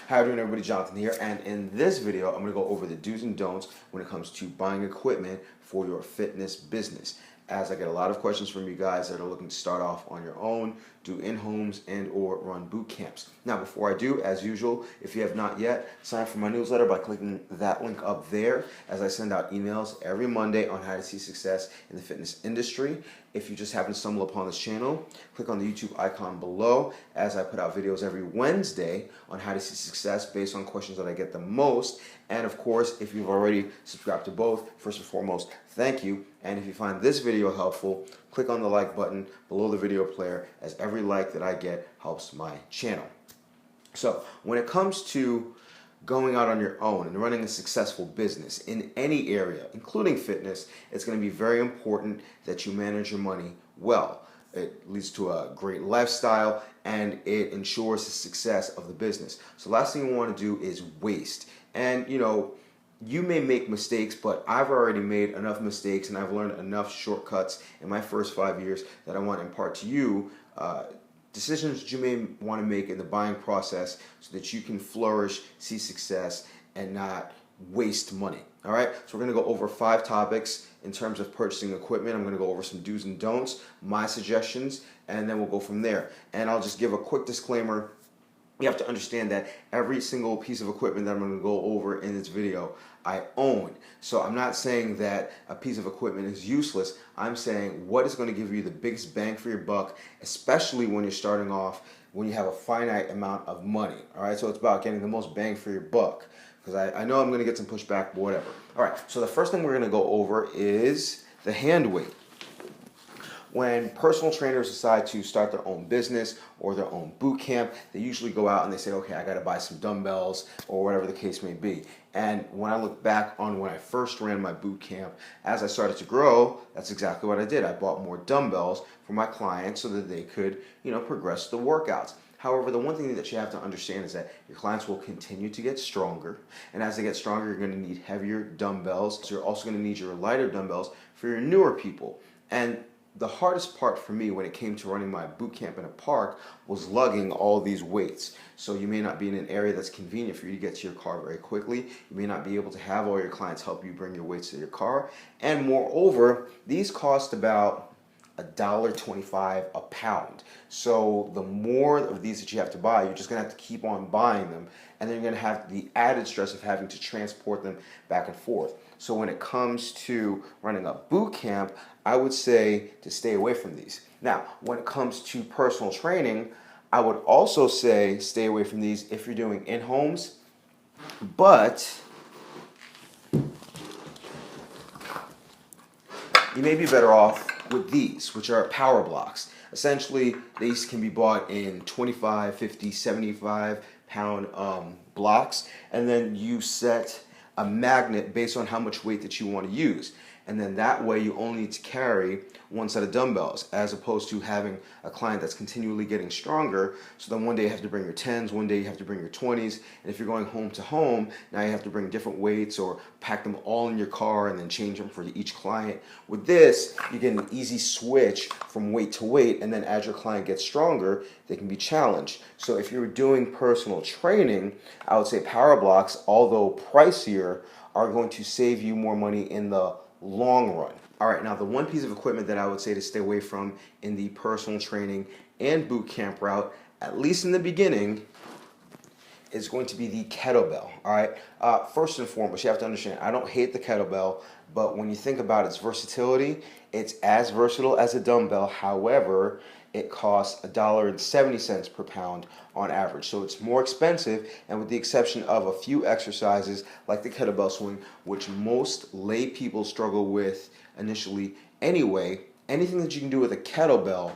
How are you doing, everybody? Jonathan here, and in this video I'm going to go over the do's and don'ts when it comes to buying equipment for your fitness business, as I get a lot of questions from you guys that are looking to start off on your own, do in-homes and or run boot camps. Now, before I do, as usual, if you have not yet, sign up for my newsletter by clicking that link up there, as I send out emails every Monday on how to see success in the fitness industry. If you just happen to stumble upon this channel, click on the YouTube icon below, as I put out videos every Wednesday on how to see success based on questions that I get the most. And of course, if you've already subscribed to both, first and foremost, thank you. And if you find this video helpful, click on the like button below the video player, as every like that I get helps my channel. So when it comes to going out on your own and running a successful business in any area, including fitness, it's going to be very important that you manage your money well. It leads to a great lifestyle and it ensures the success of the business. So last thing you want to do is waste. And you may make mistakes, but I've already made enough mistakes and I've learned enough shortcuts in my first 5 years that I want to impart to you decisions that you may want to make in the buying process so that you can flourish, see success, and not waste money. All right, so we're going to go over 5 topics in terms of purchasing equipment. I'm going to go over some do's and don'ts, my suggestions, and then we'll go from there. And I'll just give a quick disclaimer. You have to understand that every single piece of equipment that I'm going to go over in this video, I own. So I'm not saying that a piece of equipment is useless. I'm saying what is going to give you the biggest bang for your buck, especially when you're starting off, when you have a finite amount of money. All right, so it's about getting the most bang for your buck, because I know I'm going to get some pushback, but whatever. All right, so the first thing we're going to go over is the hand weight. When personal trainers decide to start their own business or their own boot camp, they usually go out and they say, okay, I got to buy some dumbbells or whatever the case may be. And when I look back on when I first ran my boot camp, as I started to grow, that's exactly what I did. I bought more dumbbells for my clients so that they could, progress the workouts. However, the one thing that you have to understand is that your clients will continue to get stronger. And as they get stronger, you're going to need heavier dumbbells. So you're also going to need your lighter dumbbells for your newer people. And the hardest part for me when it came to running my boot camp in a park was lugging all these weights. So you may not be in an area that's convenient for you to get to your car very quickly. You may not be able to have all your clients help you bring your weights to your car. And moreover, these cost about $1.25 a pound. So the more of these that you have to buy, you're just going to have to keep on buying them. And then you're going to have the added stress of having to transport them back and forth. So when it comes to running a boot camp, I would say to stay away from these. Now, when it comes to personal training, I would also say stay away from these if you're doing in-homes, but you may be better off with these, which are power blocks. Essentially, these can be bought in 25, 50, 75 pound blocks, and then you set a magnet based on how much weight that you want to use. And then that way you only need to carry one set of dumbbells, as opposed to having a client that's continually getting stronger. So then one day you have to bring your 10s, one day you have to bring your 20s, and if you're going home to home, now you have to bring different weights or pack them all in your car and then change them for each client. With this, you get an easy switch from weight to weight, and then as your client gets stronger, they can be challenged. So if you're doing personal training, I would say power blocks, although pricier, are going to save you more money in the long run. All right, now the one piece of equipment that I would say to stay away from in the personal training and boot camp route, at least in the beginning, is going to be the kettlebell. All right, first and foremost, you have to understand, I don't hate the kettlebell, but when you think about its versatility, it's as versatile as a dumbbell. However, it costs $1.70 per pound on average. So it's more expensive, and with the exception of a few exercises like the kettlebell swing, which most lay people struggle with initially anyway, anything that you can do with a kettlebell,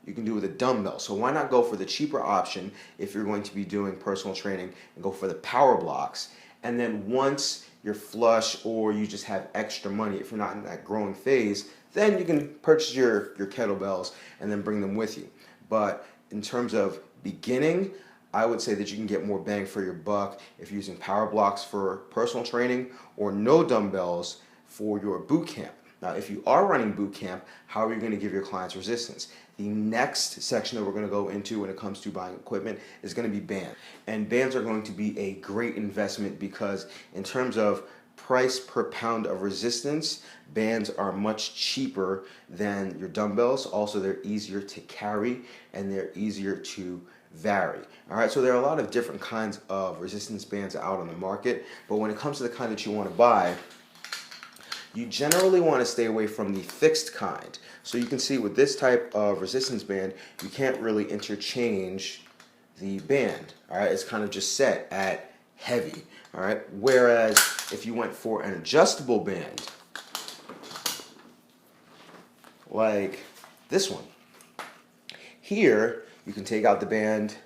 you can do with a dumbbell. So why not go for the cheaper option if you're going to be doing personal training and go for the power blocks? And then once you're flush or you just have extra money, if you're not in that growing phase, then you can purchase your kettlebells and then bring them with you. But in terms of beginning, I would say that you can get more bang for your buck if you're using power blocks for personal training or no dumbbells for your boot camp. Now, if you are running boot camp, how are you going to give your clients resistance? The next section that we're going to go into when it comes to buying equipment is going to be bands. And bands are going to be a great investment because in terms of price per pound of resistance, bands are much cheaper than your dumbbells. Also, they're easier to carry and they're easier to vary. All right, so there are a lot of different kinds of resistance bands out on the market, but when it comes to the kind that you want to buy, you generally want to stay away from the fixed kind. So you can see with this type of resistance band, you can't really interchange the band. All right, it's kind of just set at heavy. All right, whereas if you went for an adjustable band, like this one, here you can take out the band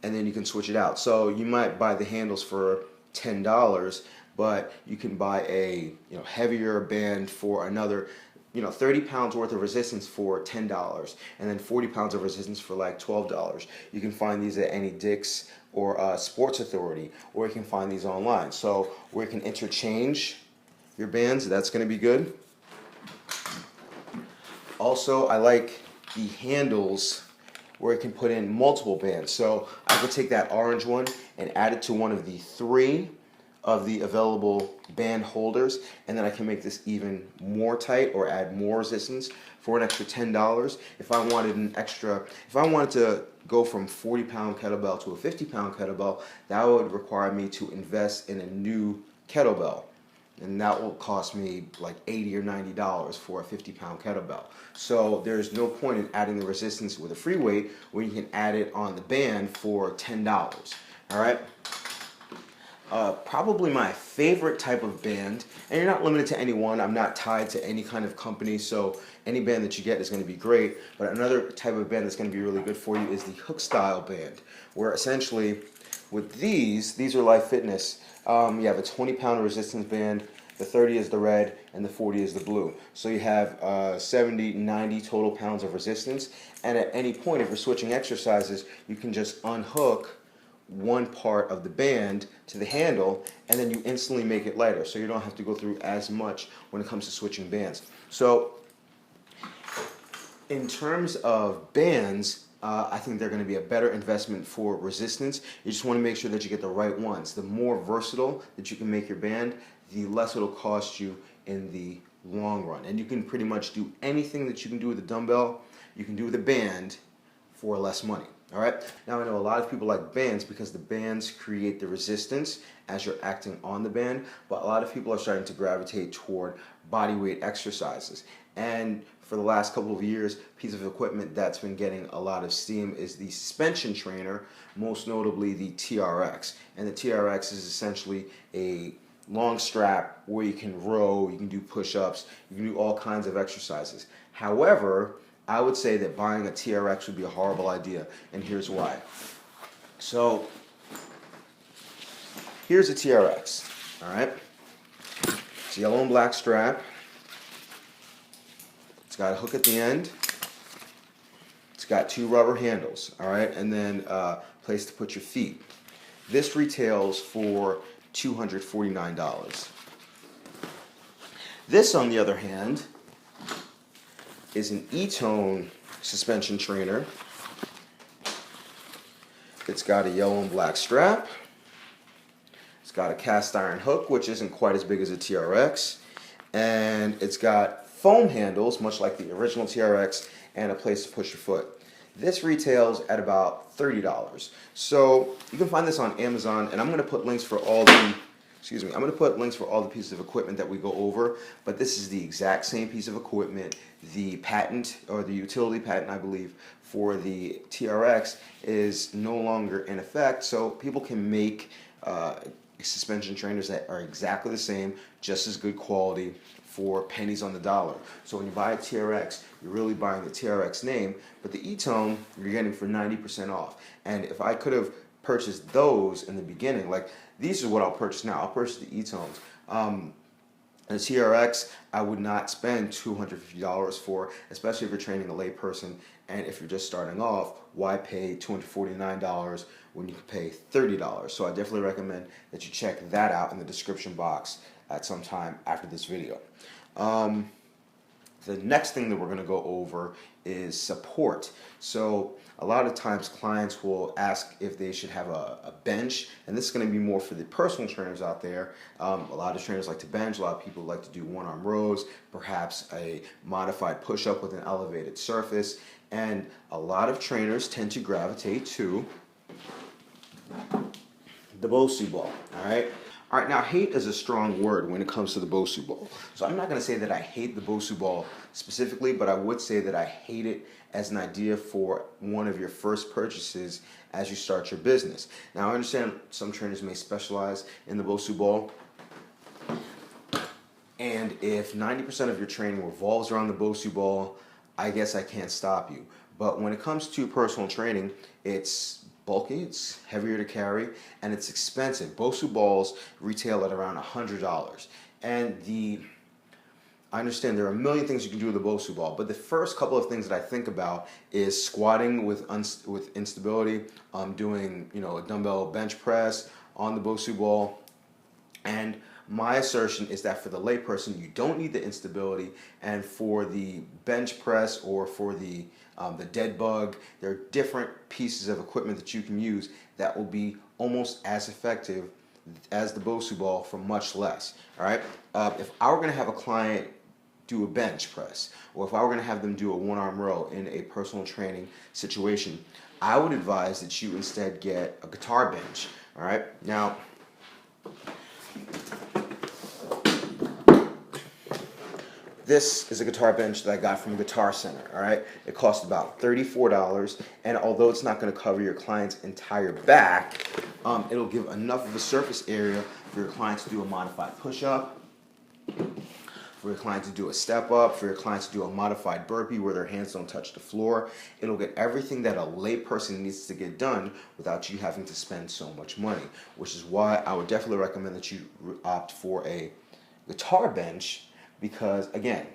and then you can switch it out. So you might buy the handles for $10, but you can buy a heavier band for another 30 pounds worth of resistance for $10, and then 40 pounds of resistance for like $12. You can find these at any Dick's or Sports Authority, or you can find these online. So where you can interchange your bands, that's going to be good. Also, I like the handles where you can put in multiple bands. So I could take that orange one and add it to one of the 3 of the available band holders, and then I can make this even more tight or add more resistance for an extra $10. If I wanted to go from 40-pound kettlebell to a 50-pound kettlebell, that would require me to invest in a new kettlebell, and that will cost me like $80 or $90 for a 50-pound kettlebell. So there's no point in adding the resistance with a free weight when you can add it on the band for $10. All right. Probably my favorite type of band, and you're not limited to any one. I'm not tied to any kind of company, so any band that you get is going to be great. But another type of band that's going to be really good for you is the hook style band, where essentially with these are Life Fitness. You have a 20-pound resistance band, the 30 is the red, and the 40 is the blue. So you have 70, 90 total pounds of resistance, and at any point, if you're switching exercises, you can just unhook one part of the band to the handle, and then you instantly make it lighter, so you don't have to go through as much when it comes to switching bands. So in terms of bands, I think they're going to be a better investment for resistance. You just want to make sure that you get the right ones. The more versatile that you can make your band, the less it'll cost you in the long run. And you can pretty much do anything that you can do with a dumbbell, you can do with a band for less money. All right. Now I know a lot of people like bands because the bands create the resistance as you're acting on the band, but a lot of people are starting to gravitate toward body weight exercises. And for the last couple of years, piece of equipment that's been getting a lot of steam is the suspension trainer, most notably the TRX. And the TRX is essentially a long strap where you can row, you can do push-ups, you can do all kinds of exercises. However, I would say that buying a TRX would be a horrible idea, and here's why. So, here's a TRX, all right? It's a yellow and black strap. It's got a hook at the end. It's got 2 rubber handles, all right? And then a place to put your feet. This retails for $249. This, on the other hand, is an E-tone suspension trainer. It's got a yellow and black strap. It's got a cast iron hook, which isn't quite as big as a TRX. And it's got foam handles, much like the original TRX, and a place to push your foot. This retails at about $30. So you can find this on Amazon, and I'm going to put links for all the I'm going to put links for all the pieces of equipment that we go over, but this is the exact same piece of equipment. The patent, or the utility patent, I believe, for the TRX is no longer in effect, so people can make suspension trainers that are exactly the same, just as good quality for pennies on the dollar. So when you buy a TRX, you're really buying the TRX name, but the E-tone you're getting for 90% off. And if I could have purchased those in the beginning, like these are what I'll purchase now. I'll purchase the E-tones. The TRX, I would not spend $250 for, especially if you're training a layperson, and if you're just starting off, why pay $249 when you can pay $30? So I definitely recommend that you check that out in the description box at some time after this video. The next thing that we're going to go over is support. So a lot of times clients will ask if they should have a bench, and this is going to be more for the personal trainers out there. A lot of trainers like to bench, a lot of people like to do one-arm rows, perhaps a modified push-up with an elevated surface, and a lot of trainers tend to gravitate to the Bosu Ball, all right? All right, now hate is a strong word when it comes to the Bosu Ball. So I'm not going to say that I hate the Bosu Ball specifically, but I would say that I hate it as an idea for one of your first purchases as you start your business. Now I understand some trainers may specialize in the Bosu Ball, and if 90% of your training revolves around the Bosu Ball, I guess I can't stop you. But when it comes to personal training, it's bulky, it's heavier to carry, and it's expensive. Bosu balls retail at around $100. And I understand there are a million things you can do with a Bosu ball, but the first couple of things that I think about is squatting with instability, doing a dumbbell bench press on the Bosu ball. And my assertion is that for the layperson, you don't need the instability, and for the bench press or for the dead bug, there are different pieces of equipment that you can use that will be almost as effective as the Bosu ball for much less. All right. If I were going to have a client do a bench press, or if I were going to have them do a one-arm row in a personal training situation, I would advise that you instead get a guitar bench. All right. Now, this is a guitar bench that I got from Guitar Center, all right? It cost about $34, and although it's not going to cover your client's entire back, it'll give enough of a surface area for your client to do a modified push-up, for your client to do a step-up, for your client to do a modified burpee where their hands don't touch the floor. It'll get everything that a layperson needs to get done without you having to spend so much money, which is why I would definitely recommend that you opt for a guitar bench, because again,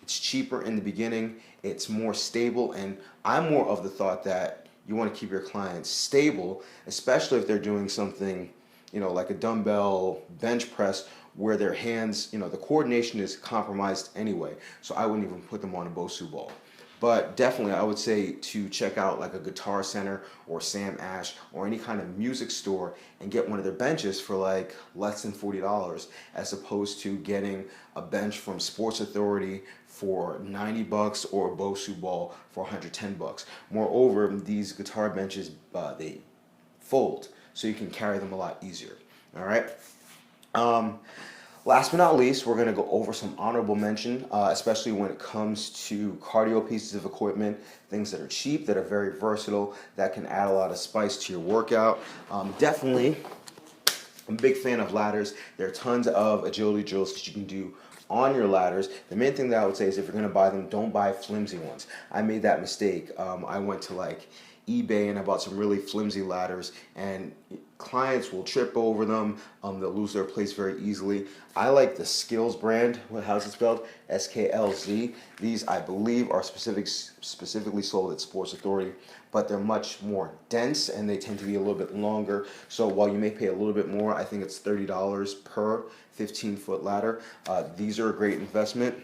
it's cheaper in the beginning, it's more stable, and I'm more of the thought that you want to keep your clients stable, especially if they're doing something, like a dumbbell bench press where their hands, the coordination is compromised anyway. So I wouldn't even put them on a Bosu ball. But definitely I would say to check out like a Guitar Center or Sam Ash or any kind of music store and get one of their benches for like less than $40, as opposed to getting a bench from Sports Authority for $90 or a Bosu ball for $110. Moreover, these guitar benches, they fold, so you can carry them a lot easier. All right. Last but not least, we're going to go over some honorable mention, especially when it comes to cardio pieces of equipment, things that are cheap, that are very versatile, that can add a lot of spice to your workout. Definitely, I'm a big fan of ladders. There are tons of agility drills that you can do on your ladders. The main thing that I would say is if you're going to buy them, don't buy flimsy ones. I made that mistake. I went to like eBay and I bought some really flimsy ladders, and clients will trip over them. They'll lose their place very easily. I like the Skills brand. How's it spelled? SKLZ. These, I believe, are specifically sold at Sports Authority, but they're much more dense and they tend to be a little bit longer. So while you may pay a little bit more, I think it's $30 per 15-foot ladder. These are a great investment.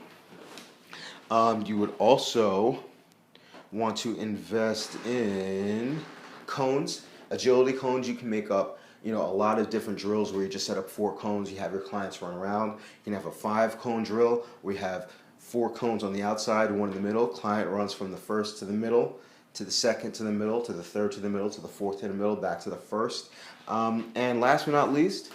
You would also want to invest in cones. Agility cones, you can make up a lot of different drills where you just set up 4 cones, you have your clients run around. You can have a 5-cone drill where you have 4 cones on the outside, 1 in the middle. Client runs from the first to the middle, to the second to the middle, to the third to the middle, to the fourth to the middle, back to the first. And last but not least,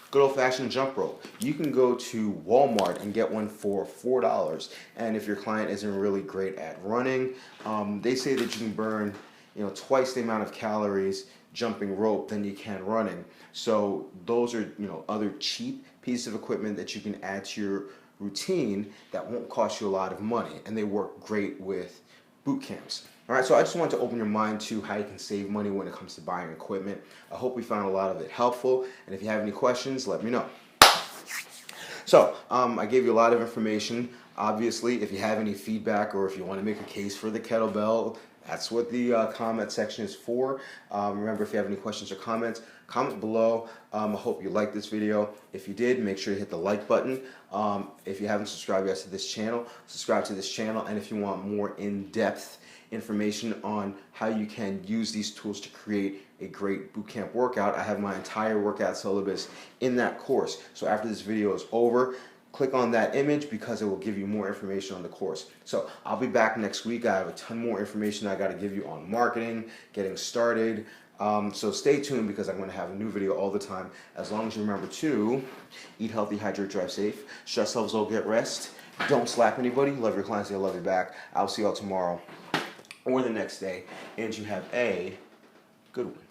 good old-fashioned jump rope. You can go to Walmart and get one for $4. And if your client isn't really great at running, they say that you can burn twice the amount of calories jumping rope than you can running. So those are other cheap pieces of equipment that you can add to your routine that won't cost you a lot of money, and they work great with boot camps. All right, so I just wanted to open your mind to how you can save money when it comes to buying equipment. I hope we found a lot of it helpful, and if you have any questions, let me know. So, I gave you a lot of information. Obviously, if you have any feedback or if you want to make a case for the kettlebell, That's what the comment section is for. Remember, if you have any questions or comments, comment below. I hope you liked this video. If you did, make sure you hit the like button. If you haven't subscribed yet to this channel, subscribe to this channel. And if you want more in-depth information on how you can use these tools to create a great bootcamp workout, I have my entire workout syllabus in that course. So after this video is over, click on that image because it will give you more information on the course. So I'll be back next week. I have a ton more information I got to give you on marketing, getting started. So stay tuned because I'm going to have a new video all the time. As long as you remember to eat healthy, hydrate, drive safe, stress levels low, get rest, don't slap anybody, love your clients, they'll love you back. I'll see y'all tomorrow or the next day, and you have a good one.